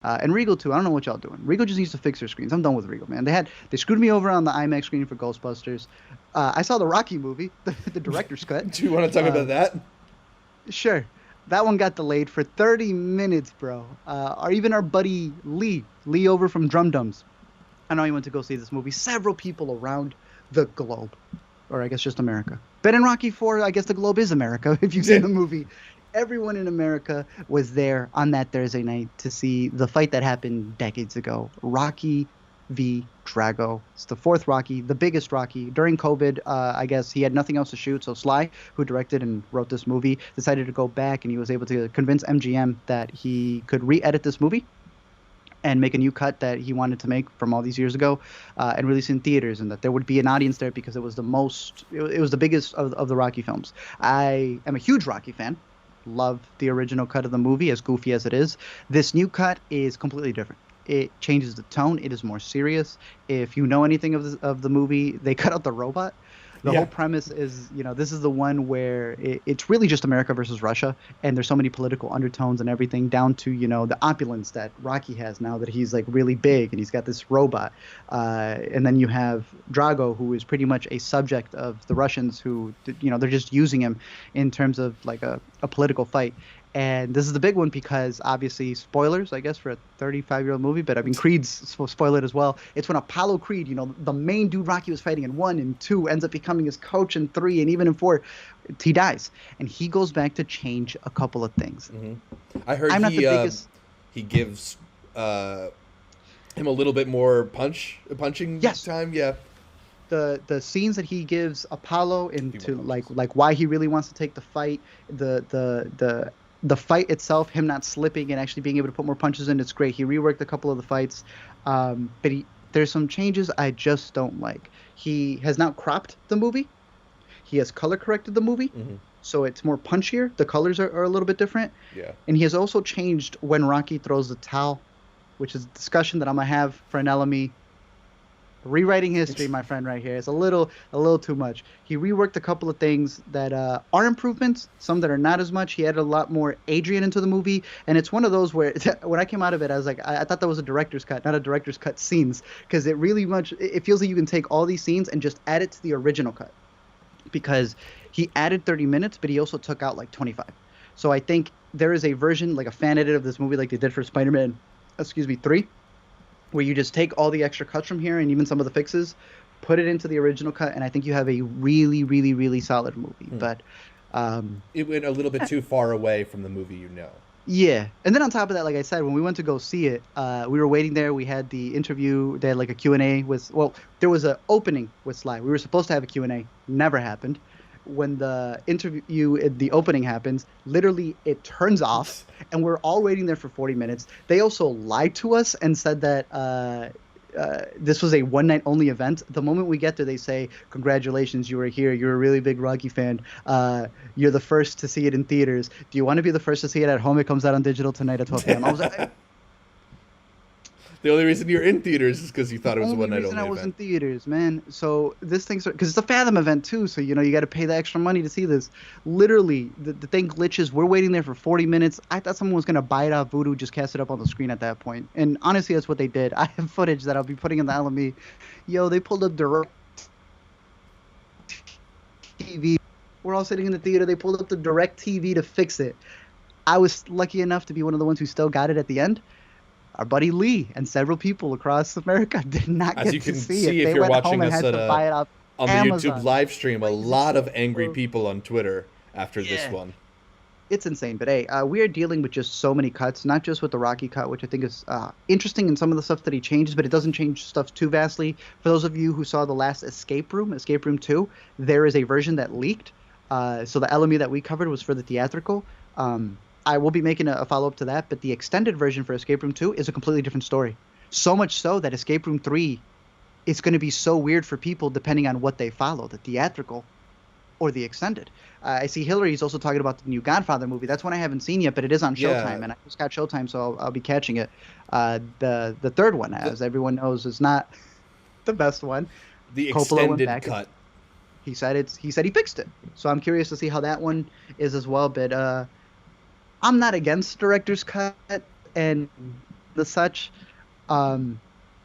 And Regal too. I don't know what y'all doing. Regal just needs to fix their screens. I'm done with Regal, man. They screwed me over on the IMAX screen for Ghostbusters. I saw the Rocky movie, the director's cut. Do you want to talk Uh, about that? sure, that one got delayed for 30 minutes, bro. Or even our buddy Lee over from Drum Dums. I know he went to go see this movie. Several people around the globe, or I guess just America. But in Rocky 4, I guess the globe is America if you've seen the movie. Everyone in America was there on that Thursday night to see the fight that happened decades ago. Rocky v. Drago. It's the fourth Rocky, the biggest Rocky. During COVID, I guess he had nothing else to shoot. So Sly, who directed and wrote this movie, decided to go back and he was able to convince MGM that he could re-edit this movie and make a new cut that he wanted to make from all these years ago, and release in theaters, and that there would be an audience there because it was it was the biggest of the Rocky films. I am a huge Rocky fan. Love the original cut of the movie, as goofy as it is. This new cut is completely different. It changes the tone. It is more serious. If you know anything of the movie, they cut out the robot. The Yeah. whole premise is, this is the one where it's really just America versus Russia, and there's so many political undertones and everything, down to, the opulence that Rocky has now that he's like really big and he's got this robot. And then you have Drago, who is pretty much a subject of the Russians, who, they're just using him in terms of like a political fight. And this is the big one because obviously spoilers, I guess, for a 35-year-old movie, but I mean Creed's spoil it as well. It's when Apollo Creed, the main dude Rocky was fighting in 1 and 2, ends up becoming his coach in 3, and even in 4, he dies, and he goes back to change a couple of things. I heard I'm not the biggest. he gives him a little bit more punching Yes, time. Yeah. the scenes that he gives Apollo A few into more like punches. why he really wants to take the fight, the fight itself, him not slipping and actually being able to put more punches in, it's great. He reworked a couple of the fights, but there's some changes I just don't like. He has now cropped the movie. He has color corrected the movie, Hmm. so it's more punchier. The colors are a little bit different, Yeah. and he has also changed when Rocky throws the towel, which is a discussion that I'm gonna have for an LME. Rewriting history, my friend, right here. It's a little too much. He reworked a couple of things that are improvements, some that are not as much. He added a lot more Adrian into the movie, and it's one of those where when I came out of it, I was like, I thought that was a director's cut, not a director's cut scenes, because it feels like you can take all these scenes and just add it to the original cut, because he added 30 minutes, but he also took out like 25. So I think there is a version, like a fan edit of this movie, like they did for Spider-Man, 3, where you just take all the extra cuts from here and even some of the fixes, put it into the original cut, and I think you have a really, really, really solid movie. Hmm. But It went a little bit too far away from the movie, you know. yeah, and then on top of that, like I said, when we went to go see it, we were waiting there. We had the interview. They had like a Q&A with, well, there was an opening with Sly. We were supposed to have a Q&A. Never happened. When the interview, the opening happens, literally it turns off, and we're all waiting there for 40 minutes. They also lied to us and said that this was a one night only event. The moment we get there, they say, "Congratulations, you were here. You're a really big Rocky fan. You're the first to see it in theaters. Do you want to be the first to see it at home? It comes out on digital tonight at 12 p.m." I was like, The only reason you're in theaters is because you thought it was a only one night reason I only was in event. theaters, man. So this thing's because it's a Fathom event too. So you got to pay the extra money to see this. Literally, the thing glitches. We're waiting there for 40 minutes. I thought someone was gonna buy it off Voodoo, just cast it up on the screen at that point. And honestly, that's what they did. I have footage that I'll be putting in the LME. Yo, they pulled up direct TV. We're all sitting in the theater. They pulled up the direct TV to fix it. I was lucky enough to be one of the ones who still got it at the end. Our buddy Lee and several people across America did not As get you to can see it. see if They you're went home watching and us had at to buy it off on the YouTube Amazon. live stream, a Crazy. lot of angry So, people on Twitter after this yeah, one. it's insane. But hey, we are dealing with just so many cuts, not just with the Rocky cut, which I think is interesting in some of the stuff that he changes, but it doesn't change stuff too vastly. For those of you who saw the last Escape Room 2, there is a version that leaked. So the LME that we covered was for the theatrical. I will be making a follow up to that, but the extended version for Escape Room 2 is a completely different story. So much so that Escape Room 3 is going to be so weird for people depending on what they follow, the theatrical or the extended. I see Hillary's also talking about the new Godfather movie. That's one I haven't seen yet, but it is on Yeah, Showtime, and I just got Showtime, so I'll be catching it. The third one, the as everyone knows, is not the best one. the Coppola went extended back and cut. he said he fixed it. So I'm curious to see how that one is as well. But I'm not against director's cut, and the such. Um,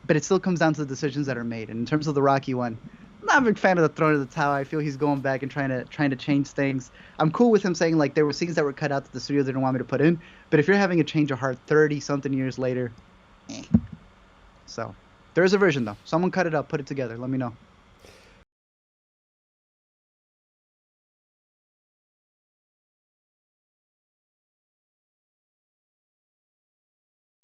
but it still comes down to the decisions that are made. And in terms of the Rocky one, I'm not a big fan of the throwing of the towel. I feel he's going back and trying to change things. I'm cool with him saying like there were scenes that were cut out that the studio didn't want me to put in. But if you're having a change of heart 30 something years later, eh. So there is a version though. Someone cut it up, put it together. Let me know.